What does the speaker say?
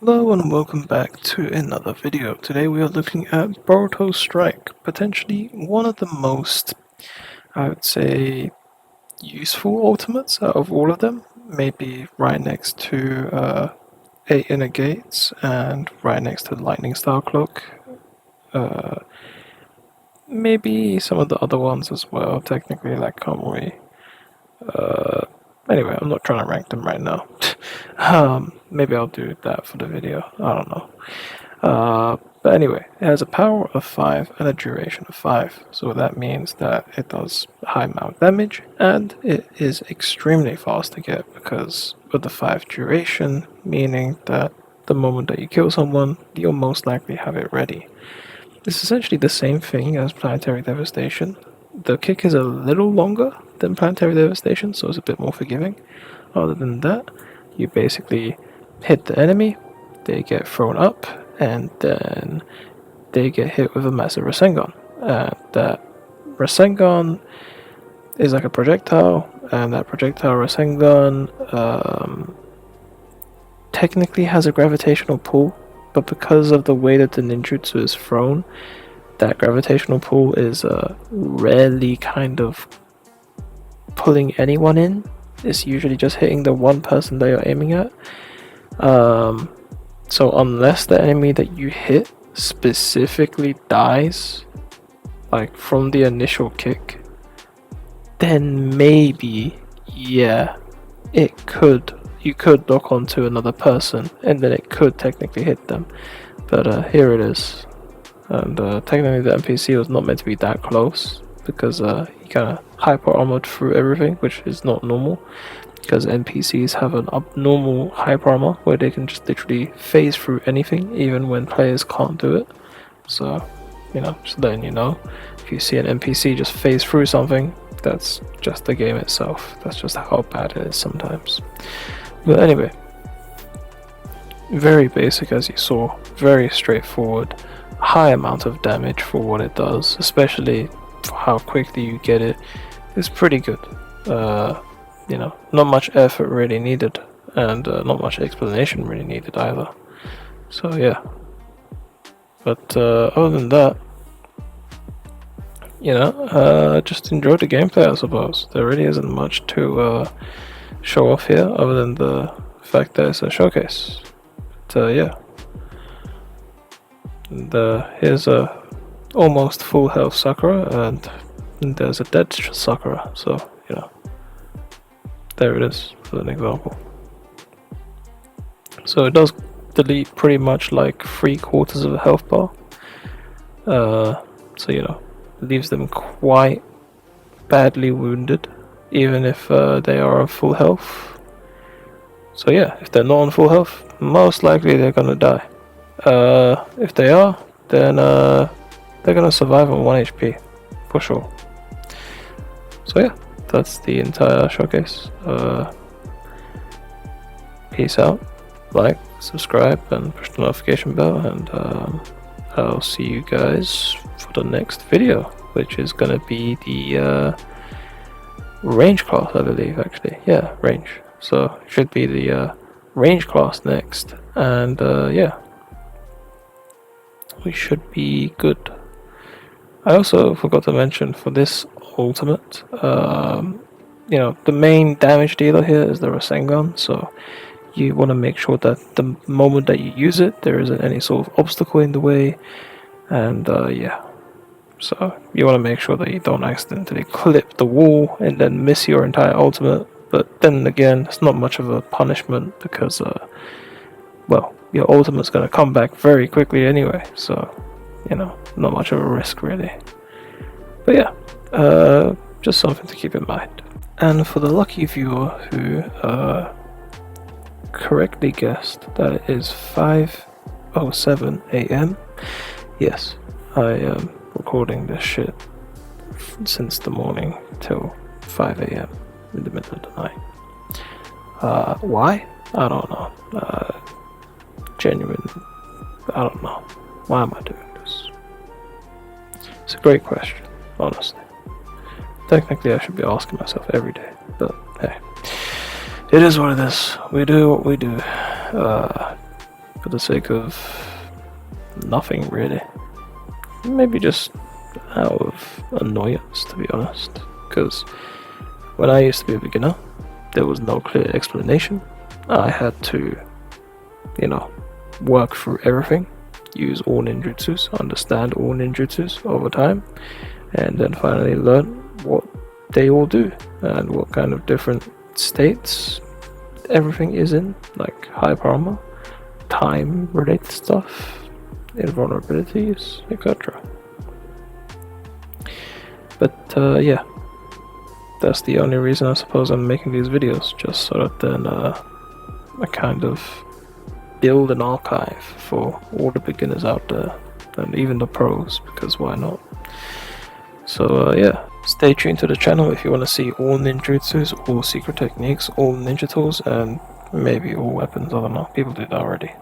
Hello and welcome back to another video. Today we are looking at Boruto Strike, potentially one of the most, I would say, useful ultimates out of all of them. Maybe right next to 8 Inner Gates and right next to Lightning Style Cloak. Maybe some of the other ones as well, technically, like Kamui. Anyway, I'm not trying to rank them right now. Maybe I'll do that for the video. I don't know. But anyway, it has a power of 5 and a duration of 5. So that means that it does high amount of damage and it is extremely fast to get because of the 5 duration, meaning that the moment that you kill someone, you'll most likely have it ready. It's essentially the same thing as Planetary Devastation. The kick is a little longer than Planetary Devastation, so it's a bit more forgiving. Other than that, you basically hit the enemy, they get thrown up, and then they get hit with a massive Rasengan. That Rasengan is like a projectile, and that projectile Rasengan technically has a gravitational pull, but because of the way that the ninjutsu is thrown, that gravitational pull is rarely kind of pulling anyone in. It's usually just hitting the one person that you're aiming at. So unless the enemy that you hit specifically dies, like from the initial kick, then maybe, yeah, you could lock onto another person and then it could technically hit them. But here it is. And technically the NPC was not meant to be that close because he kind of hyper armored through everything, which is not normal because NPCs have an abnormal hyper armor where they can just literally phase through anything even when players can't do it. So, just letting you know, if you see an NPC just phase through something, that's just the game itself. That's just how bad it is sometimes. But anyway, very basic as you saw, very straightforward, high amount of damage for what it does, especially for how quickly you get it. It's pretty good. Not much effort really needed, and not much explanation really needed either. So yeah. But other than that, just enjoy the gameplay, I suppose. There really isn't much to show off here, other than the fact that it's a showcase. But yeah. And here's a almost full health Sakura, and there's a dead Sakura, so there it is for an example. So it does delete pretty much like 3/4 of a health bar, so leaves them quite badly wounded even if they are on full health. So yeah, if they're not on full health, most likely they're gonna die. If they are, then they're gonna survive on 1 HP for sure. So yeah, that's the entire showcase. Peace out, like, subscribe, and push the notification bell, and I'll see you guys for the next video, which is gonna be the range class, I believe, actually. Yeah, range. So it should be the range class next, and yeah, we should be good. I also forgot to mention for this ultimate, the main damage dealer here is the Rasengan, so you want to make sure that the moment that you use it, there isn't any sort of obstacle in the way, and yeah. So you want to make sure that you don't accidentally clip the wall and then miss your entire ultimate. But then again, it's not much of a punishment because, your ultimate's going to come back very quickly anyway. So, not much of a risk really. But yeah, just something to keep in mind. And for the lucky viewer who correctly guessed that it is 5:07 a.m., yes, I am recording this shit since the morning till 5 a.m. in the middle of the night. Why? I don't know. Genuine. I don't know. Why am I doing this? It's a great question, honestly. Technically, I should be asking myself every day, but hey, it is what it is. We do what we do. for the sake of nothing really. Maybe just out of annoyance, to be honest. Because when I used to be a beginner, there was no clear explanation. I had to, work through everything, use all ninjutsus, understand all ninjutsus over time, and then finally learn what they all do and what kind of different states everything is in, like hyper armor, time related stuff, invulnerabilities, etc. But yeah, that's the only reason I suppose I'm making these videos, just so that then I kind of build an archive for all the beginners out there, and even the pros, because why not? So yeah, stay tuned to the channel if you want to see all ninjutsus, all secret techniques, all ninja tools, and maybe all weapons. I don't know, people do that already.